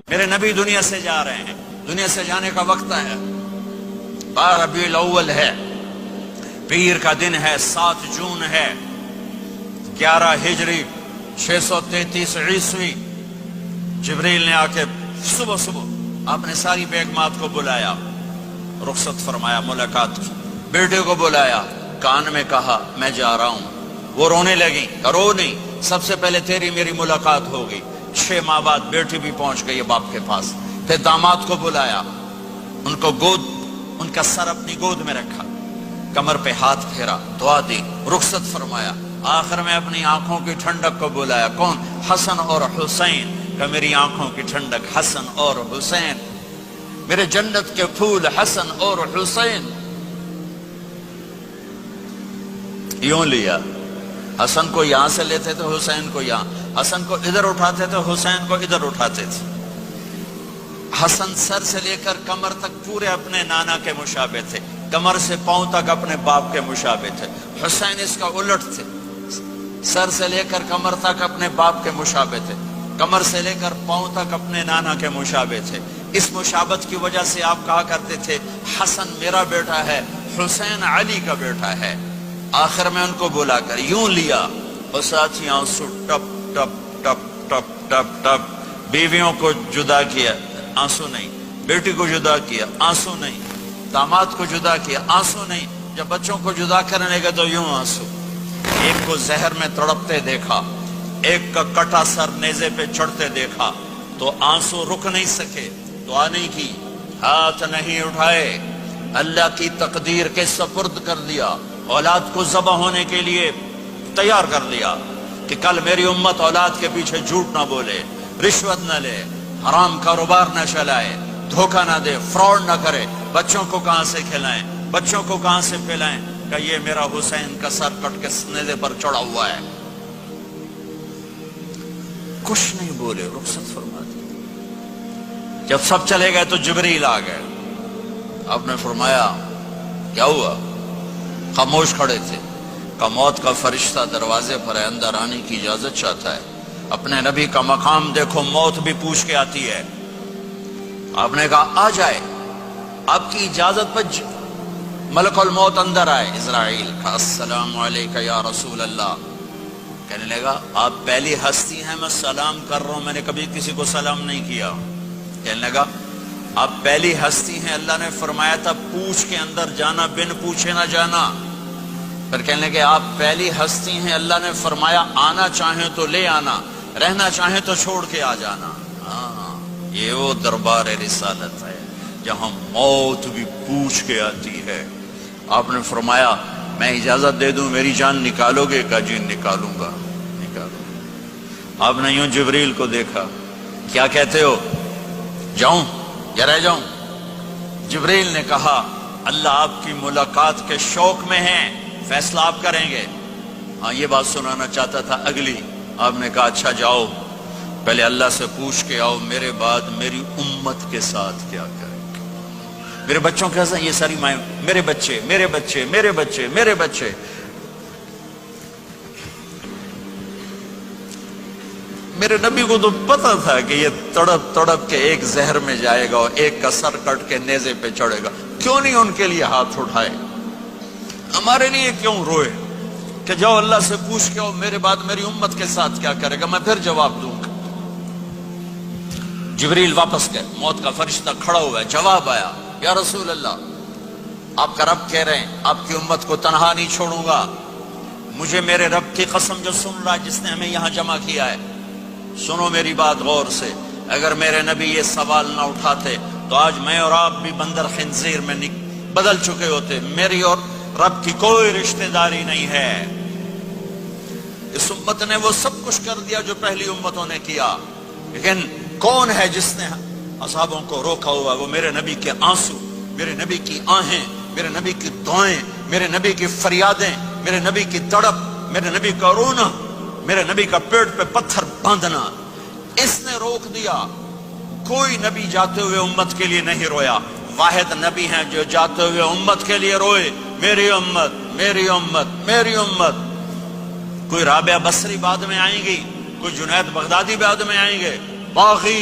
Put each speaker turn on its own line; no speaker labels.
میرے نبی دنیا سے جا رہے ہیں، دنیا سے جانے کا وقت ہے، ربیع الاول ہے، پیر کا دن ہے، 7 جون ہے، 11 ہجری 633 عیسوی۔ جبریل نے آ کے صبح صبح آپ نے ساری بیگمات کو بلایا، رخصت فرمایا، ملاقات کی، بیٹے کو بلایا، کان میں کہا میں جا رہا ہوں۔ وہ رونے لگی، رو نہیں، سب سے پہلے تیری میری ملاقات ہوگی۔ 6 ماہ بعد بیٹی بھی پہنچ گئی باپ کے پاس۔ پھر داماد کو بلایا، ان کو ان کا سر اپنی گود میں رکھا، کمر پہ ہاتھ پھیرا، دعا دی، رخصت فرمایا۔ آخر میں اپنی آنکھوں کی ٹھنڈک کو بلایا، کون؟ حسن اور حسین، کہ میری آنکھوں کی ٹھنڈک حسن اور حسین، میرے جنت کے پھول حسن اور حسین۔ یوں لیا، حسن کو یہاں سے لیتے تھے، حسین کو یہاں، حسن کو ادھر اٹھاتے تھے، حسین کو ادھر اٹھاتے تھے۔ حسن سر سے لے کر کمر تک پورے اپنے نانا کے مشابہ تھے، کمر سے پاؤں تک اپنے باپ کے مشابہ تھے۔ حسین اس کا الٹ تھے، سر سے لے کر کمر تک اپنے باپ کے مشابہ تھے، کمر سے لے کر پاؤں تک اپنے نانا کے مشابہ تھے۔ اس مشابہت کی وجہ سے آپ کہا کرتے تھے حسن میرا بیٹا ہے، حسین علی کا بیٹا ہے۔ آخر میں ان کو بلا کر یوں لیا، اور ساتھی آنسو ٹپ ٹپ ٹپ ٹپ ٹپ ٹپ۔ بیویوں کو جدا کیا، آنسو نہیں، بیٹی کو جدا کیا، آنسو نہیں، داماد کو جدا کیا، آنسو نہیں، جب بچوں کو جدا کرنے لگے تو یوں آنسو۔ ایک کو زہر میں تڑپتے دیکھا، ایک کا کٹا سر نیزے پہ چڑھتے دیکھا، تو آنسو رک نہیں سکے، دعا نہیں کی، ہاتھ نہیں اٹھائے، اللہ کی تقدیر کے سپرد کر دیا، اولاد کو ذبح ہونے کے لیے تیار کر دیا کہ کل میری امت اولاد کے پیچھے جھوٹ نہ بولے، رشوت نہ لے، حرام کاروبار نہ چلائے، دھوکہ نہ دے، فراڈ نہ کرے، بچوں کو کہاں سے کھلائیں، بچوں کو کہاں سے پلائیں، کہ یہ میرا حسین کا سر کٹ کے نیزے پر چڑھا ہوا ہے۔ کچھ نہیں بولے، رخصت فرما دی۔ جب سب چلے گئے تو جبریل آ گئے، آپ نے فرمایا کیا ہوا؟ خاموش کھڑے تھے، کہ موت کا فرشتہ دروازے پر ہے، اندر آنے کی اجازت چاہتا ہے۔ اپنے نبی کا مقام دیکھو، موت بھی پوچھ کے آتی ہے۔ آپ نے کہا آ جائے، آپ کی اجازت پر ملک الموت اندر آئے۔ اسرائیل کا السلام علیکہ یا رسول اللہ، کہنے لگا آپ پہلی ہستی ہیں، میں سلام کر رہا ہوں، میں نے کبھی کسی کو سلام نہیں کیا۔ کہنے لگا آپ پہلی ہستی ہیں، اللہ نے فرمایا تھا پوچھ کے اندر جانا، بن پوچھے نہ جانا۔ پھر کہنے لگے آپ پہلی ہستی ہیں، اللہ نے فرمایا آنا چاہیں تو لے آنا، رہنا چاہیں تو چھوڑ کے آ جانا۔ ہاں، یہ وہ دربار رسالت ہے جہاں موت بھی پوچھ کے آتی ہے۔ آپ نے فرمایا میں اجازت دے دوں میری جان نکالو گے؟ کہا جی نکالوں گا، نکالو۔ آپ نے یوں جبریل کو دیکھا، کیا کہتے ہو؟ جاؤں یا رہ جاؤں؟ جبریل نے کہا اللہ آپ کی ملاقات کے شوق میں ہیں، فیصلہ آپ کریں گے۔ ہاں یہ بات سنانا چاہتا تھا اگلی۔ آپ نے کہا اچھا جاؤ، پہلے اللہ سے پوچھ کے آؤ میرے بعد میری امت کے ساتھ کیا کریں گے، میرے بچوں کے ساتھ۔ یہ ساری مائیں، میرے بچے میرے بچے میرے بچے میرے بچے۔ میرے نبی کو تو پتا تھا کہ یہ تڑپ تڑپ کے ایک زہر میں جائے گا اور ایک کا سر کٹ کے نیزے پہ چڑھے گا، کیوں نہیں ان کے لیے ہاتھ اٹھائے؟ ہمارے لیے کیوں روئے کہ جاؤ اللہ سے پوچھ کے آؤ میرے بعد میری امت کے ساتھ کیا کرے گا، میں پھر جواب دوں گا۔ جبریل واپس گئے، موت کا فرشتہ کھڑا ہوا ہے، جواب آیا یا رسول اللہ آپ کا رب کہہ رہے ہیں آپ کی امت کو تنہا نہیں چھوڑوں گا۔ مجھے میرے رب کی قسم جو سن رہا ہے جس نے ہمیں یہاں جمع کیا ہے، سنو میری بات غور سے، اگر میرے نبی یہ سوال نہ اٹھاتے تو آج میں اور آپ بھی بندر خنزیر میں بدل چکے ہوتے۔ میری اور رب کی کوئی رشتہ داری نہیں ہے۔ اس امت نے وہ سب کچھ کر دیا جو پہلی امتوں نے کیا، لیکن کون ہے جس نے اصحابوں کو روکا ہوا؟ وہ میرے نبی کے آنسو، میرے نبی کی آہیں، میرے نبی کی دعائیں، میرے نبی کی فریادیں، میرے نبی کی تڑپ، میرے نبی کا رونا، میرے نبی کا پیٹ پہ پتھر باندھنا، اس نے روک دیا۔ کوئی نبی جاتے ہوئے امت کے لیے نہیں رویا، واحد نبی ہیں جو جاتے ہوئے امت کے لیے روئے، میری امت میری امت میری امت۔ کوئی رابعہ بصری بعد میں آئیں گی، کوئی جنید بغدادی بعد میں آئیں گے، باقی